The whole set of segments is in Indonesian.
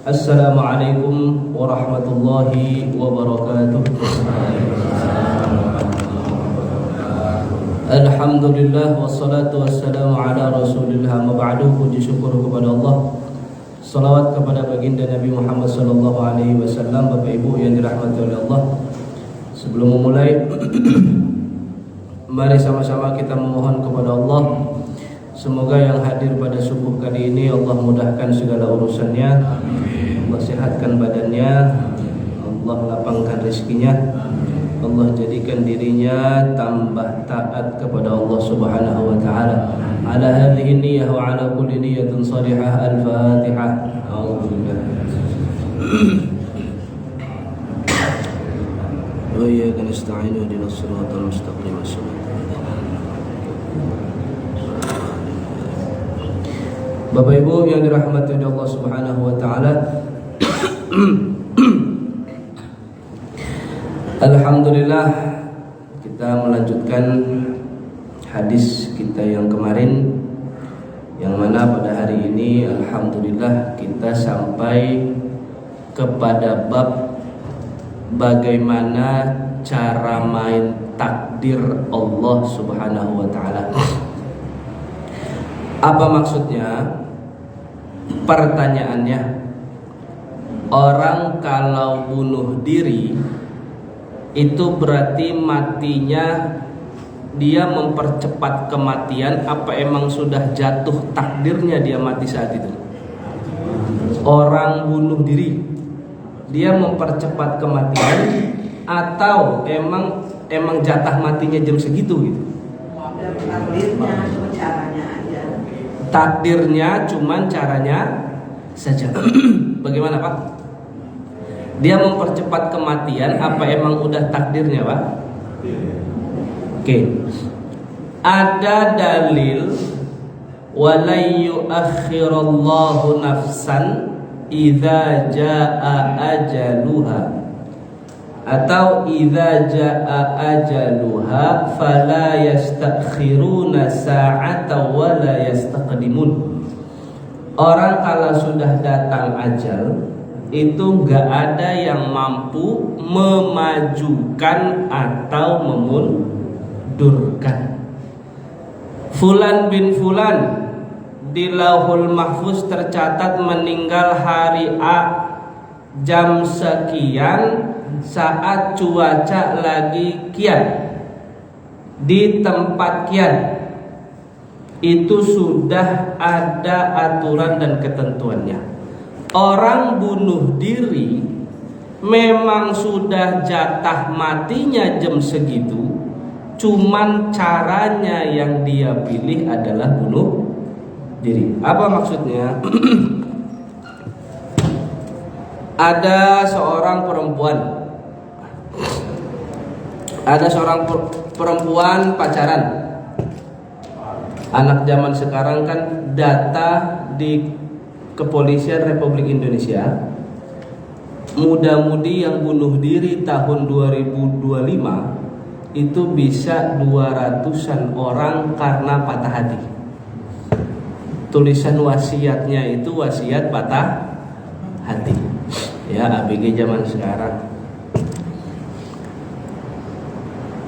Assalamualaikum warahmatullahi wabarakatuh. Alhamdulillah wassalatu wassalamu ala rasulillah. Maba'du, puji syukur kepada Allah, salawat kepada baginda Nabi Muhammad sallallahu alaihi wasallam. Bapak Ibu yang dirahmati oleh Allah, sebelum memulai mari sama-sama kita memohon kepada Allah, semoga yang hadir pada subuh kali ini Allah mudahkan segala urusannya, Allah sehatkan badannya, Allah lapangkan rezekinya, Allah jadikan dirinya tambah taat kepada Allah Subhanahu wa taala. Ala hadhihi niyyah wa ala kulli niyyatin salihah. Al-Fatihah. A'udzubillah. Wa iyyaka nasta'in ihdinas siratal mustaqim. Bapak Ibu yang dirahmati oleh Allah Subhanahu wa taala. Alhamdulillah, kita melanjutkan hadis kita yang kemarin, yang mana pada hari ini alhamdulillah kita sampai kepada bab bagaimana cara main takdir Allah Subhanahu wa taala. Apa maksudnya? Pertanyaannya, orang kalau bunuh diri itu berarti matinya dia mempercepat kematian, apa emang sudah jatuh takdirnya dia mati saat itu? Orang bunuh diri dia mempercepat kematian atau emang jatah matinya jam segitu gitu? Takdirnya cuma caranya aja. Takdirnya cuman caranya saja. Bagaimana Pak? Dia mempercepat kematian, apa emang udah takdirnya Pak? Oke. Ada dalil wala yu'akhirallahu nafsan idza jaa ajaluha, atau idza jaa ajaluha fala yastakhiruna sa'atan wa la yastaqdimun. Orang kalau sudah datang ajal itu enggak ada yang mampu memajukan atau memundurkan. Fulan bin Fulan di Lauhul Mahfuz tercatat meninggal hari A jam sekian saat cuaca lagi kian di tempat kian. Itu sudah ada aturan dan ketentuannya. Orang bunuh diri memang sudah jatah matinya jam segitu, cuman caranya yang dia pilih adalah bunuh diri. Apa maksudnya? Ada seorang perempuan pacaran. Anak zaman sekarang kan data di Kepolisian Republik Indonesia, muda-mudi yang bunuh diri tahun 2025 itu bisa 200-an orang karena patah hati. Tulisan wasiatnya itu wasiat patah hati. Ya, ABG zaman sekarang.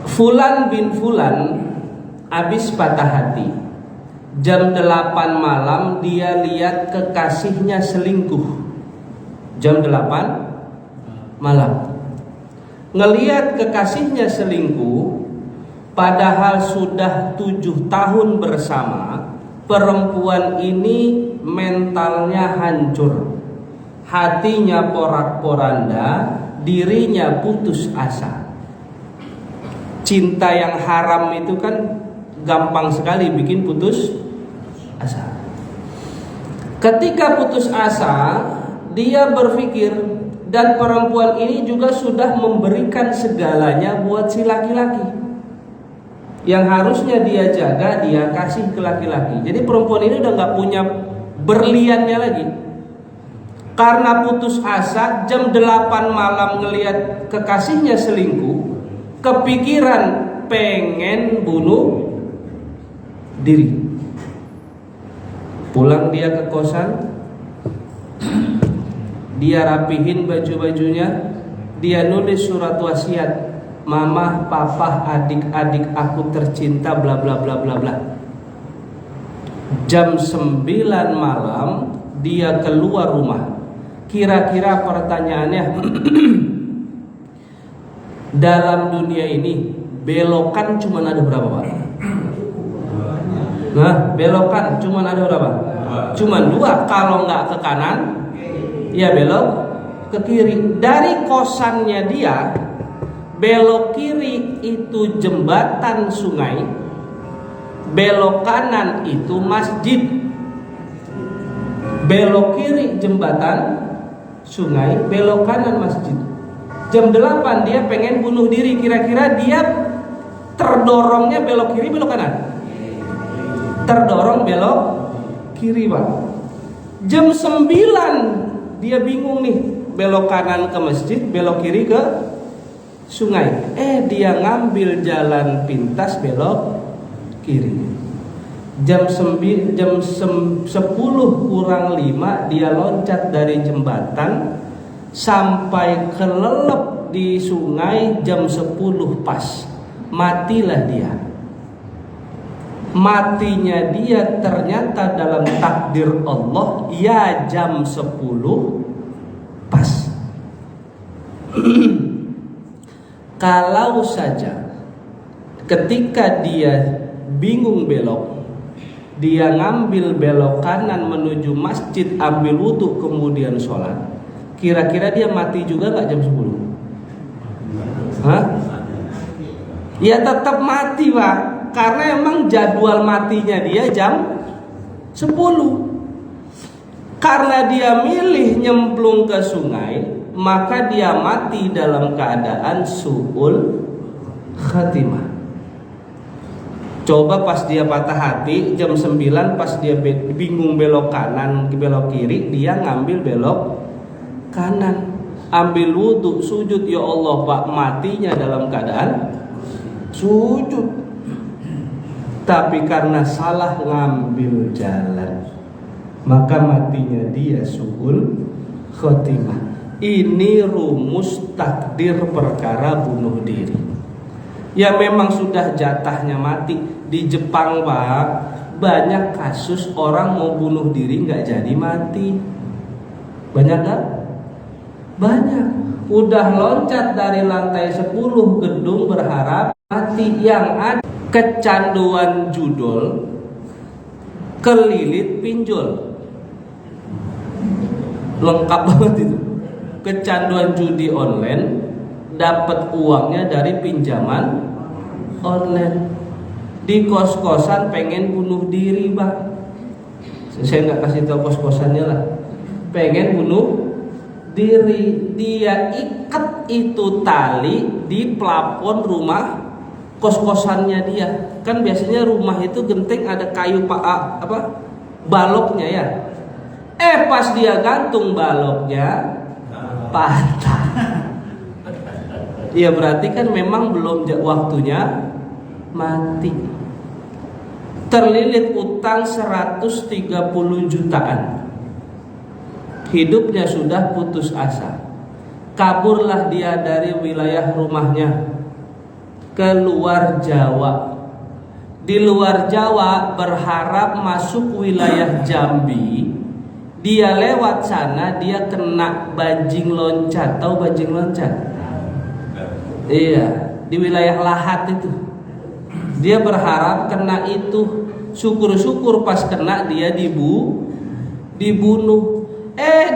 Fulan bin Fulan habis patah hati. Jam 8 malam dia lihat kekasihnya selingkuh. Jam 8 malam ngelihat kekasihnya selingkuh, padahal sudah 7 tahun bersama. Perempuan ini mentalnya hancur, hatinya porak-poranda, dirinya putus asa. Cinta yang haram itu kan gampang sekali bikin putus asa. Ketika putus asa, dia berpikir, dan perempuan ini juga sudah memberikan segalanya buat si laki-laki. Yang harusnya dia jaga, dia kasih ke laki-laki. Jadi perempuan ini udah gak punya berliannya lagi. Karena putus asa, jam 8 malam ngelihat kekasihnya selingkuh, kepikiran pengen bunuh diri. Pulang dia ke kosan, dia rapihin baju-bajunya, dia nulis surat wasiat, mama, papa, adik-adik aku tercinta, bla bla bla bla bla. Jam 9 malam dia keluar rumah. Kira-kira pertanyaannya dalam dunia ini belokan cuma ada berapa, Pak? Nah, belokan cuma ada berapa? Cuma 2. Kalau nggak ke kanan, ya belok ke kiri. Dari kosannya dia, belok kiri itu jembatan sungai, belok kanan itu masjid. Belok kiri jembatan sungai, belok kanan masjid. Jam 8 dia pengen bunuh diri. Kira-kira dia terdorongnya belok kiri, belok kanan? Terdorong belok kiri, Pak. Jam 9 dia bingung nih, belok kanan ke masjid, belok kiri ke sungai. Dia ngambil jalan pintas belok kiri. Jam 10 kurang 5 dia loncat dari jembatan sampai kelelep di sungai. Jam 10 pas matilah dia. Matinya dia ternyata dalam takdir Allah, ya jam 10 pas. Kalau saja ketika dia bingung belok, dia ngambil belok kanan menuju masjid, ambil wudhu kemudian sholat, kira-kira dia mati juga nggak jam 10? Hah? Ya tetap mati, Pak. Karena emang jadwal matinya dia jam 10. Karena dia milih nyemplung ke sungai, maka dia mati dalam keadaan su'ul khatimah. Coba pas dia patah hati jam 9, pas dia bingung belok kanan belok kiri, dia ngambil belok kanan, ambil wudhu, sujud, ya Allah Pak, matinya dalam keadaan sujud. Tapi karena salah ngambil jalan, maka matinya dia su'ul khotimah. Ini rumus takdir perkara bunuh diri. Ya memang sudah jatahnya mati. Di Jepang, Pak, banyak kasus orang mau bunuh diri nggak jadi mati. Banyak nggak? Banyak. Udah loncat dari lantai 10 gedung berharap mati. Yang ada kecanduan judol, kelilit pinjol, lengkap banget itu. Kecanduan judi online, dapat uangnya dari pinjaman online. Di kos-kosan pengen bunuh diri, Pak. Saya nggak kasih tahu kos-kosannya lah. Pengen bunuh diri, dia ikat itu tali di plafon rumah kos-kosannya dia. Kan biasanya rumah itu genting ada kayu baloknya ya. Pas dia gantung baloknya patah. Ya berarti kan memang belum waktunya mati. Terlilit utang 130 jutaan. Hidupnya sudah putus asa. Kaburlah dia dari wilayah rumahnya ke luar Jawa. Di luar Jawa berharap masuk wilayah Jambi. Dia lewat sana, dia kena bajing loncat. Tahu bajing loncat? Iya, di wilayah Lahat itu. Dia berharap kena itu. Syukur-syukur pas kena dia dibunuh.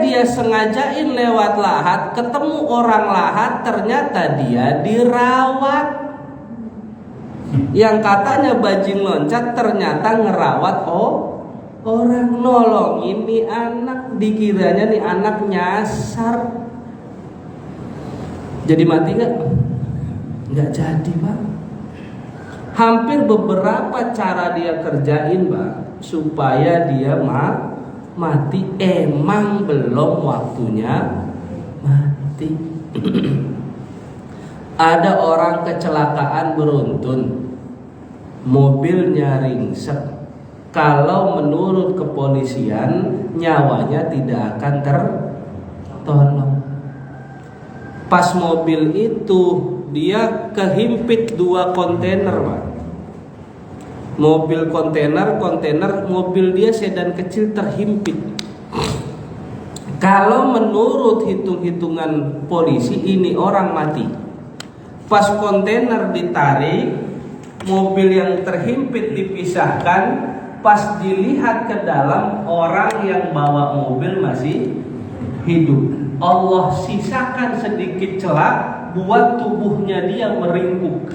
Dia sengajain lewat Lahat, ketemu orang Lahat, ternyata dia dirawat. Yang katanya bajing loncat ternyata ngerawat orang, nolongin nih anak, dikiranya nih anak nyasar. Jadi mati gak? Nggak jadi, Pak. Hampir beberapa cara dia kerjain, Pak, supaya dia mati. Emang belum waktunya mati. Ada orang kecelakaan beruntun, mobilnya ringsek. Kalau menurut kepolisian nyawanya tidak akan tolong. Pas mobil itu dia kehimpit 2 kontainer, Pak. Mobil kontainer, mobil dia sedan kecil terhimpit. Kalau menurut hitung-hitungan polisi ini orang mati. Pas kontainer ditarik, mobil yang terhimpit dipisahkan, pas dilihat ke dalam, orang yang bawa mobil masih hidup. Allah sisakan sedikit celah buat tubuhnya dia meringkuk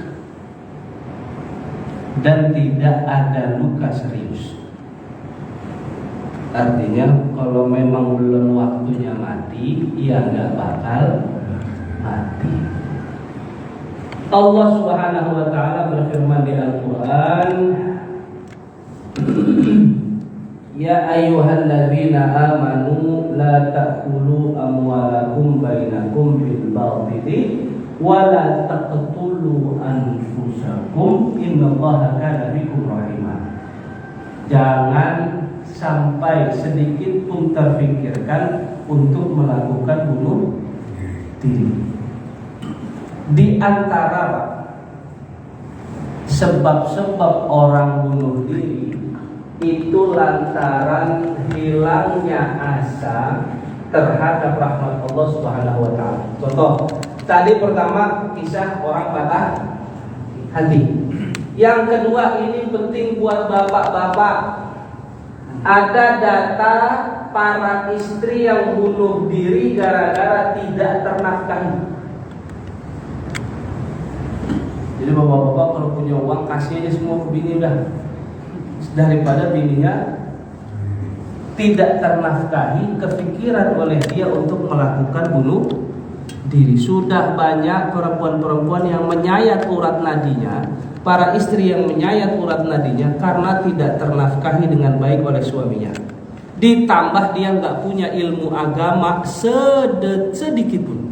dan tidak ada luka serius. Artinya kalau memang belum waktunya mati, ya nggak bakal mati. Allah Subhanahu wa taala berfirman di Al-Qur'an, ya ayyuhalladzina amanu la ta'kulu amwalakum bainakum bil batili wa la taqtulu anfusakum innallaha kana bikum rahima. Jangan sampai sedikit pun terfikirkan untuk melakukan bunuh diri. Di antara sebab-sebab orang bunuh diri itu lantaran hilangnya asa terhadap rahmat Allah Subhanahu wa taala. Contoh, tadi pertama kisah orang patah hati. Yang kedua ini penting buat bapak-bapak. Ada data para istri yang bunuh diri gara-gara tidak ternafkahi. Jadi bapak-bapak kalau punya uang kasih aja semua ke bini udah, daripada bininya tidak ternafkahi, kepikiran oleh dia untuk melakukan bunuh diri. Sudah banyak perempuan-perempuan yang menyayat urat nadinya, para istri yang menyayat urat nadinya karena tidak ternafkahi dengan baik oleh suaminya. Ditambah dia nggak punya ilmu agama sedikit pun.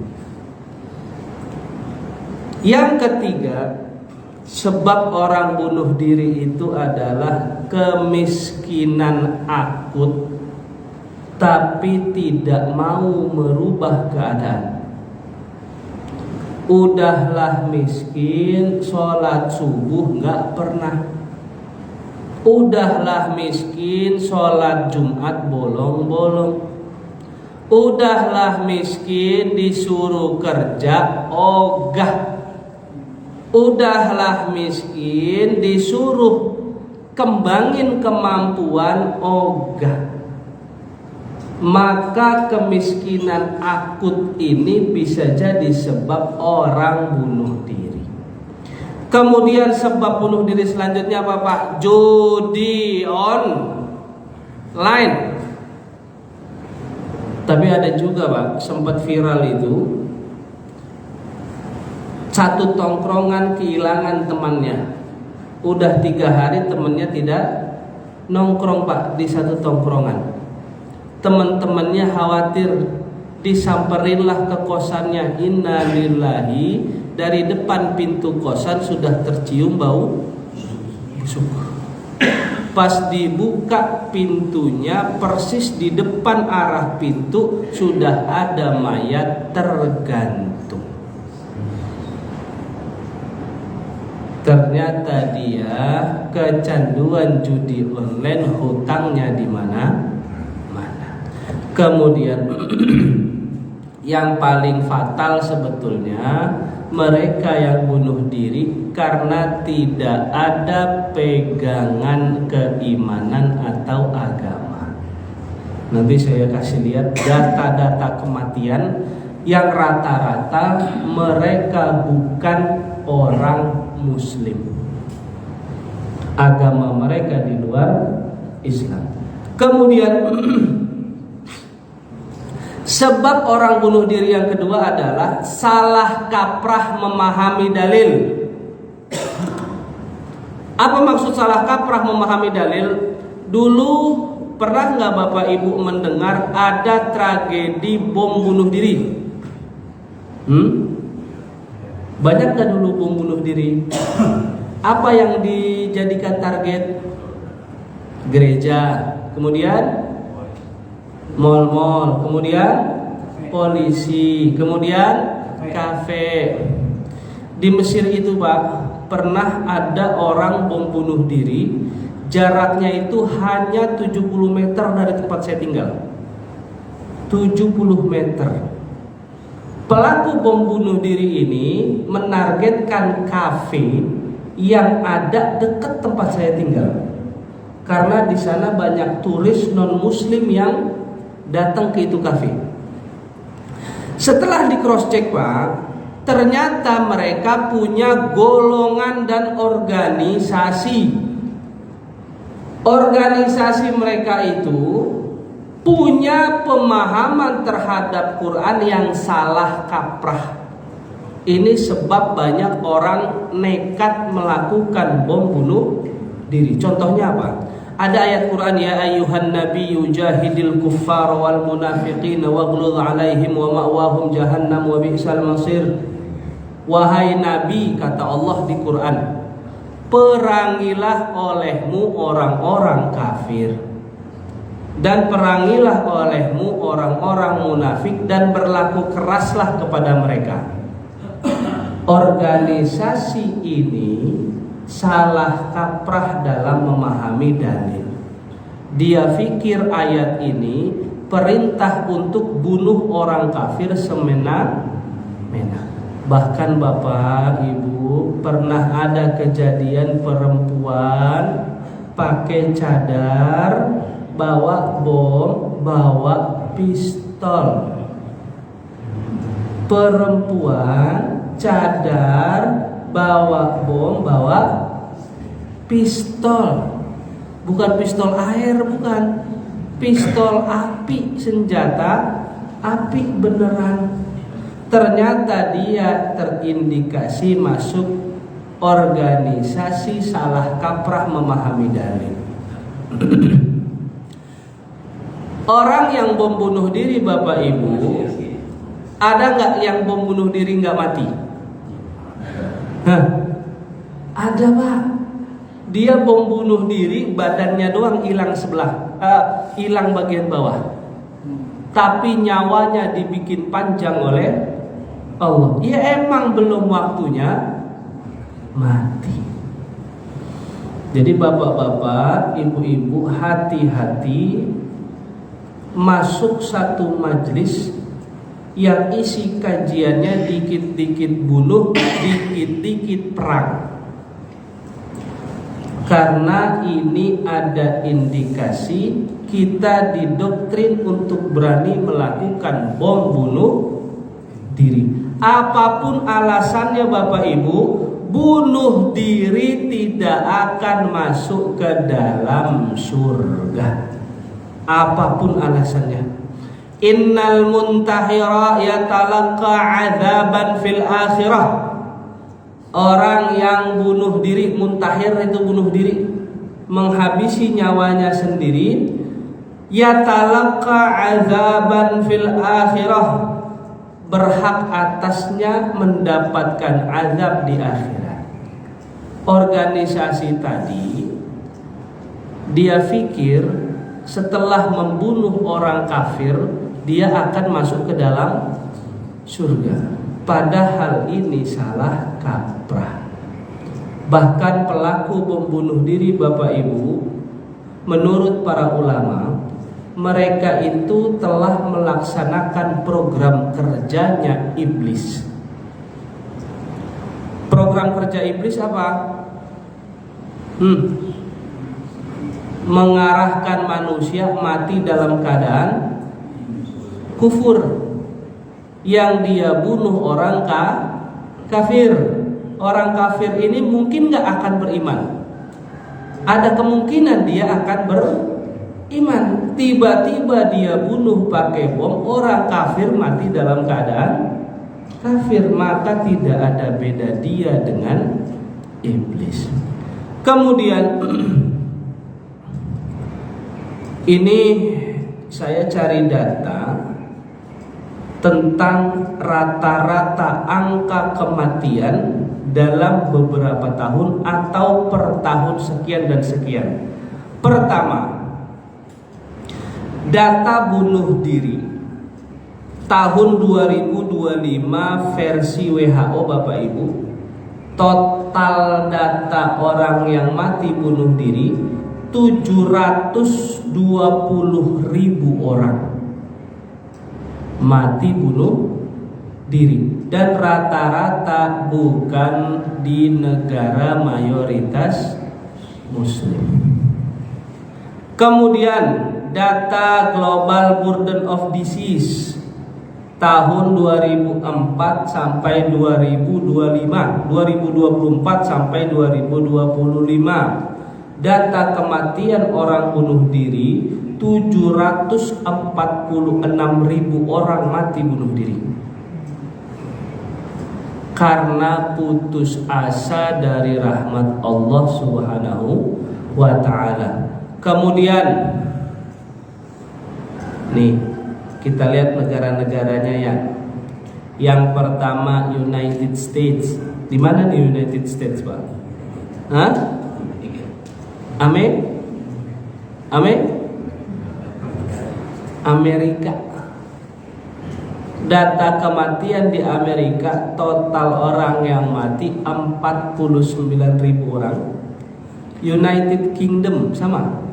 Yang ketiga, sebab orang bunuh diri itu adalah kemiskinan akut, tapi tidak mau merubah keadaan. Udahlah miskin, sholat subuh nggak pernah. Udahlah miskin, sholat Jumat bolong-bolong. Udahlah miskin, disuruh kerja ogah. Udahlah miskin, disuruh kembangin kemampuan ogah. Maka kemiskinan akut ini bisa jadi sebab orang bunuh diri. Kemudian sebab bunuh diri selanjutnya apa Pak? Judi online. Tapi ada juga Pak, sempat viral itu, satu tongkrongan kehilangan temannya. Udah 3 hari temannya tidak nongkrong Pak di satu tongkrongan. Teman-temannya khawatir, disamperinlah ke kosannya. Innalillahi, dari depan pintu kosan sudah tercium bau busuk. Pas dibuka pintunya, persis di depan arah pintu sudah ada mayat tergantung. Ternyata dia kecanduan judi online, hutangnya di mana? Kemudian yang paling fatal sebetulnya mereka yang bunuh diri karena tidak ada pegangan keimanan atau agama. Nanti saya kasih lihat data-data kematian yang rata-rata mereka bukan orang Muslim. Agama mereka di luar Islam. Kemudian sebab orang bunuh diri yang kedua adalah salah kaprah memahami dalil. Apa maksud salah kaprah memahami dalil? Dulu pernah nggak Bapak Ibu mendengar ada tragedi bom bunuh diri? Banyak nggak dulu bom bunuh diri? Apa yang dijadikan target? Gereja, kemudian mal-mal, kemudian polisi, kemudian kafe. Di Mesir itu Pak, pernah ada orang bom bunuh diri, jaraknya itu hanya 70 meter dari tempat saya tinggal. 70 meter. Pelaku bom bunuh diri ini menargetkan kafe yang ada dekat tempat saya tinggal. Karena di sana banyak turis non-muslim yang datang ke itu kafe. Setelah di cross check Pak, ternyata mereka punya golongan dan organisasi. Organisasi mereka itu punya pemahaman terhadap Quran yang salah kaprah. Ini sebab banyak orang nekat melakukan bom bunuh diri. Contohnya apa? Ada ayat Quran, ya ayyuhan nabiyyu jahidil kuffar wal munafiqin waghluz alaihim wa ma'wahum jahannam wa bi'sal masir. Wahai Nabi, kata Allah di Quran, perangilah olehmu orang-orang kafir, dan perangilah olehmu orang-orang munafik, dan berlaku keraslah kepada mereka. Organisasi ini salah kaprah dalam memahami dalil. Dia pikir ayat ini perintah untuk bunuh orang kafir semena-mena. Bahkan Bapak Ibu, pernah ada kejadian perempuan pakai cadar, bawa bom, bawa pistol. Perempuan cadar, bawa bom, bawa pistol. Bukan pistol air, bukan. Pistol api, senjata api beneran. Ternyata dia terindikasi masuk organisasi salah kaprah memahami dalil. Orang yang bom bunuh diri Bapak Ibu, ada nggak yang bom bunuh diri nggak mati? Hah? Ada Pak. Dia bom bunuh diri, badannya doang hilang sebelah, hilang bagian bawah. Tapi nyawanya dibikin panjang oleh Allah. Ya emang belum waktunya mati. Jadi bapak-bapak, ibu-ibu, hati-hati masuk satu majelis yang isi kajiannya dikit-dikit bunuh, dikit-dikit perang. Karena ini ada indikasi kita didoktrin untuk berani melakukan bom bunuh diri. Apapun alasannya Bapak Ibu, bunuh diri tidak akan masuk ke dalam surga. Apapun alasannya. Innal muntahira yatalaqqa 'adzaban fil akhirah. Orang yang bunuh diri, muntahir itu bunuh diri, menghabisi nyawanya sendiri, yatalaqqa 'adzaban fil akhirah, berhak atasnya mendapatkan azab di akhirat. Organisasi tadi dia pikir setelah membunuh orang kafir dia akan masuk ke dalam surga. Padahal ini salah kaprah. Bahkan pelaku bom bunuh diri Bapak Ibu, menurut para ulama, mereka itu telah melaksanakan program kerjanya iblis. Program kerja iblis apa? Mengarahkan manusia mati dalam keadaan kufur. Yang dia bunuh orang kafir. Orang kafir ini mungkin gak akan beriman. Ada kemungkinan dia akan beriman. Tiba-tiba dia bunuh pakai bom, orang kafir mati dalam keadaan kafir. Maka tidak ada beda dia dengan iblis. Kemudian ini saya cari data tentang rata-rata angka kematian dalam beberapa tahun atau per tahun sekian dan sekian. Pertama, data bunuh diri tahun 2025 versi WHO Bapak Ibu, total data orang yang mati bunuh diri 720.000 orang mati bunuh diri, dan rata-rata bukan di negara mayoritas muslim. Kemudian data Global Burden of Disease tahun 2004 sampai 2024 sampai 2025. Data kematian orang bunuh diri 746.000 orang mati bunuh diri karena putus asa dari rahmat Allah Subhanahu wa ta'ala. Kemudian nih kita lihat negara-negaranya ya. Yang pertama United States. Di mana nih United States, Pak? Hah? Amin? Amerika. Data kematian di Amerika, total orang yang mati 49.000 orang. United Kingdom sama.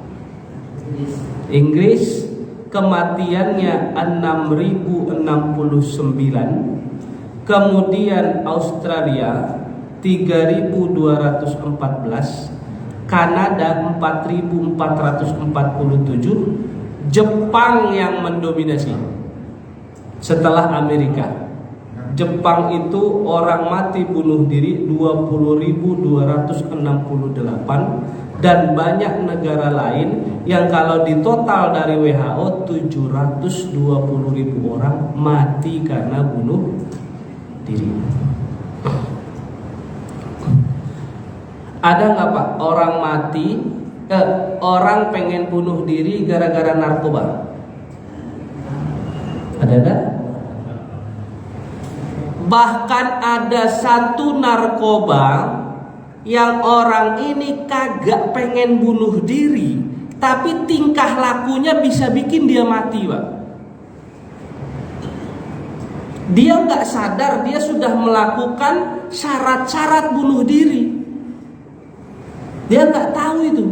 Inggris kematiannya 6.069. Kemudian Australia 3.214. Kanada 4.447, Jepang yang mendominasi setelah Amerika. Jepang itu orang mati bunuh diri 20.268, dan banyak negara lain yang kalau ditotal dari WHO 720.000 orang mati karena bunuh diri. Ada nggak Pak orang mati, orang pengen bunuh diri gara-gara narkoba? Ada nggak? Bahkan ada satu narkoba yang orang ini kagak pengen bunuh diri, tapi tingkah lakunya bisa bikin dia mati, Pak. Dia nggak sadar dia sudah melakukan syarat-syarat bunuh diri. Dia nggak tahu itu.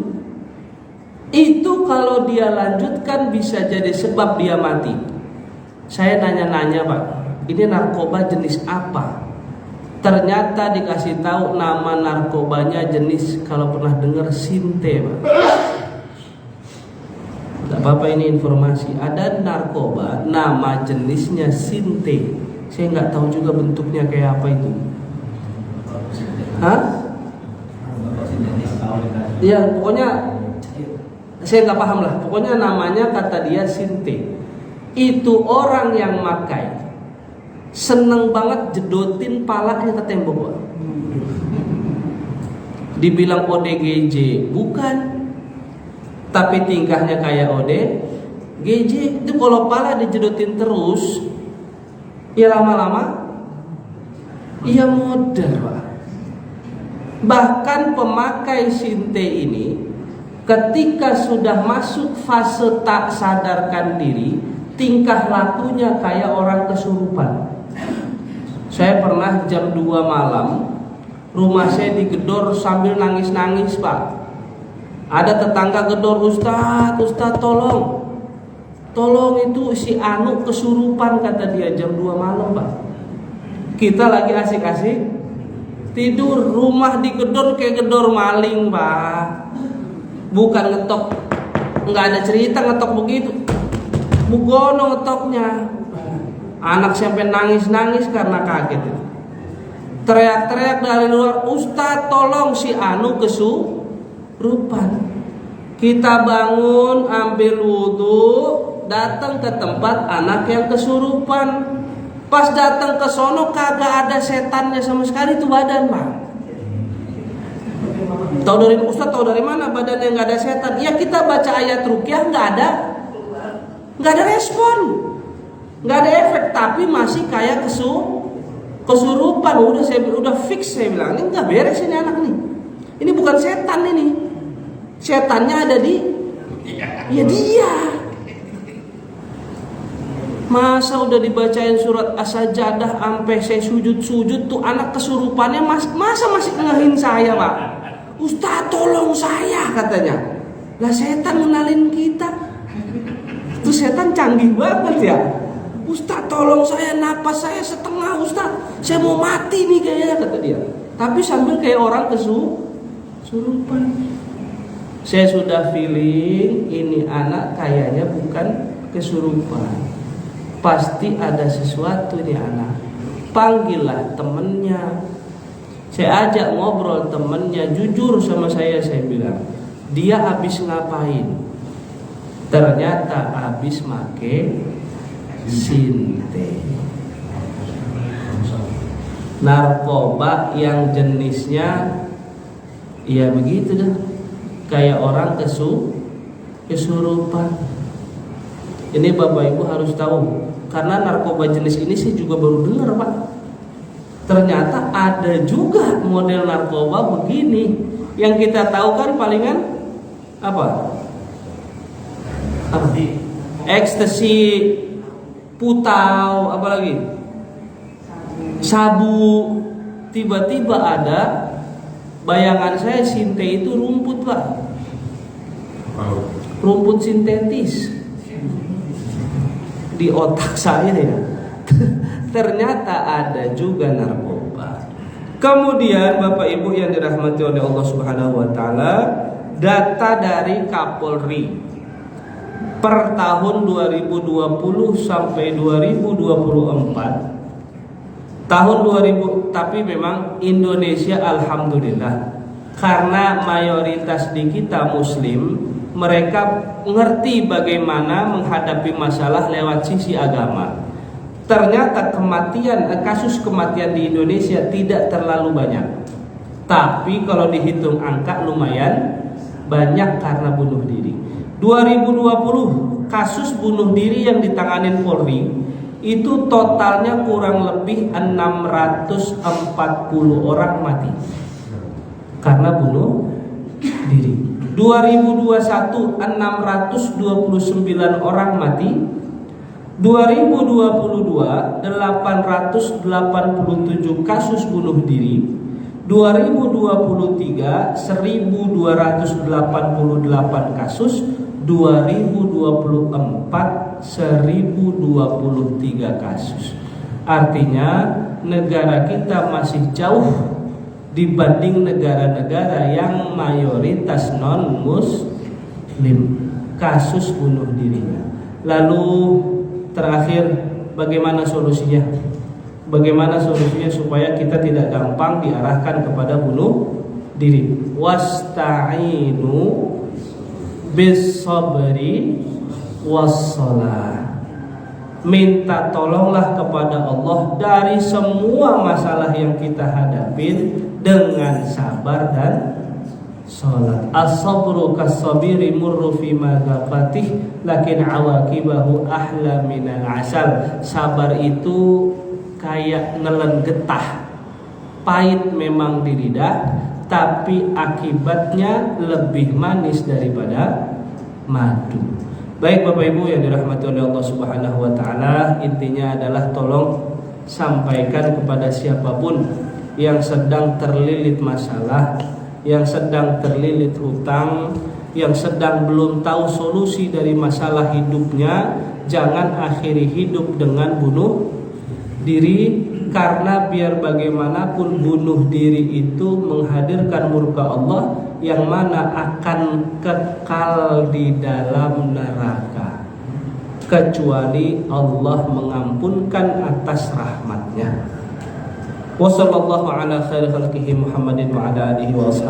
Itu kalau dia lanjutkan bisa jadi sebab dia mati. Saya nanya-nanya, Pak, ini narkoba jenis apa? Ternyata dikasih tahu nama narkobanya jenis, kalau pernah dengar, Sinte, Pak. Gak apa-apa, ini informasi. Ada narkoba nama jenisnya Sinte. Saya nggak tahu juga bentuknya kayak apa itu. Hah? Ya pokoknya saya nggak paham lah. Pokoknya namanya kata dia Sinte. Itu orang yang makai seneng banget jedotin palanya ke tembok, Pak. Dibilang ODGJ bukan, tapi tingkahnya kayak ODGJ. Itu kalau pala dijedotin terus, ya lama-lama ia modar, Pak. Bahkan pemakai Sinte ini ketika sudah masuk fase tak sadarkan diri, tingkah lakunya kayak orang kesurupan. Saya pernah jam 2 malam, rumah saya digedor sambil nangis-nangis, Pak. Ada tetangga gedor, Ustaz tolong itu si Anu kesurupan, kata dia, jam 2 malam, Pak. Kita lagi asik-asik tidur, rumah digedor kayak gedor maling, Pak. Bukan ngetok, nggak ada cerita ngetok begitu. Bugono ngetoknya. Anak sampai nangis-nangis karena kaget itu. Teriak-teriak dari luar, Ustaz tolong si Anu kesurupan. Kita bangun, ambil wudhu, datang ke tempat anak yang kesurupan. Pas datang ke sono kagak ada setannya sama sekali tuh badan, Pak. Tahu dari Ustaz, tahu dari mana badannya nggak ada setan? Ya kita baca ayat ruqyah nggak ada respon, nggak ada efek, tapi masih kayak kesurupan. Udah fix saya bilang, ini nggak beres ini anak nih. Ini bukan setan ini, setannya ada di ya dia. Masa udah dibacain surat As-Sajdah sampai saya sujud-sujud tuh anak kesurupannya masa masih ngehin saya, Pak? Ustaz tolong saya, katanya. Lah setan ngenalin kita. Tuh setan canggih banget ya. Ustaz tolong saya, napas saya setengah Ustaz. Saya mau mati nih kayaknya, kata dia. Tapi sambil kayak orang kesurupan. Saya sudah feeling ini anak kayaknya bukan kesurupan. Pasti ada sesuatu nih anak. Panggillah temennya. Saya ajak ngobrol temennya. Jujur sama saya bilang, dia habis ngapain? Ternyata habis make sinte, narkoba yang jenisnya ya begitu dah, kayak orang kesurupan. Ini Bapak Ibu harus tahu, karena narkoba jenis ini sih juga baru dengar, Pak. Ternyata ada juga model narkoba begini. Yang kita tahu kan palingan apa? Ekstasi, putau, apa lagi? Sabu. Tiba-tiba ada bayangan saya sinte itu rumput, Pak. Rumput sintetis di otak saya ya. Ternyata ada juga narkoba. Kemudian Bapak Ibu yang dirahmati oleh Allah Subhanahu wa taala, data dari Kapolri per tahun 2020 sampai 2024. Tahun 2000, tapi memang Indonesia alhamdulillah karena mayoritas di kita muslim, mereka ngerti bagaimana menghadapi masalah lewat sisi agama. Ternyata kasus kematian di Indonesia tidak terlalu banyak. Tapi kalau dihitung angka lumayan banyak karena bunuh diri. 2020 kasus bunuh diri yang ditanganin Polri itu totalnya kurang lebih 640 orang mati karena bunuh diri. 2021 629 orang mati. 2022 887 kasus bunuh diri. 2023 1288 kasus. 2024 1023 kasus. Artinya negara kita masih jauh dibanding negara-negara yang mayoritas non-muslim kasus bunuh dirinya. Lalu terakhir, bagaimana solusinya? Bagaimana solusinya supaya kita tidak gampang diarahkan kepada bunuh diri? Wasta'inu bis-sabri was-shalah. Minta tolonglah kepada Allah dari semua masalah yang kita hadapin dengan sabar dan salat. As-sabru kas-sabiri murru fi madaqatih lakin awaqibahu ahla minal asal. Sabar itu kayak nelen getah, pahit memang di lidah, tapi akibatnya lebih manis daripada madu. Baik Bapak Ibu yang dirahmati oleh Allah Subhanahu wa taala, intinya adalah tolong sampaikan kepada siapapun yang sedang terlilit masalah, yang sedang terlilit hutang, yang sedang belum tahu solusi dari masalah hidupnya, jangan akhiri hidup dengan bunuh diri, karena biar bagaimanapun bunuh diri itu menghadirkan murka Allah yang mana akan kekal di dalam neraka kecuali Allah mengampunkan atas rahmatnya. Wassallallahu ala khairi khalqihi Muhammadin wa ala alihi wa ashabihi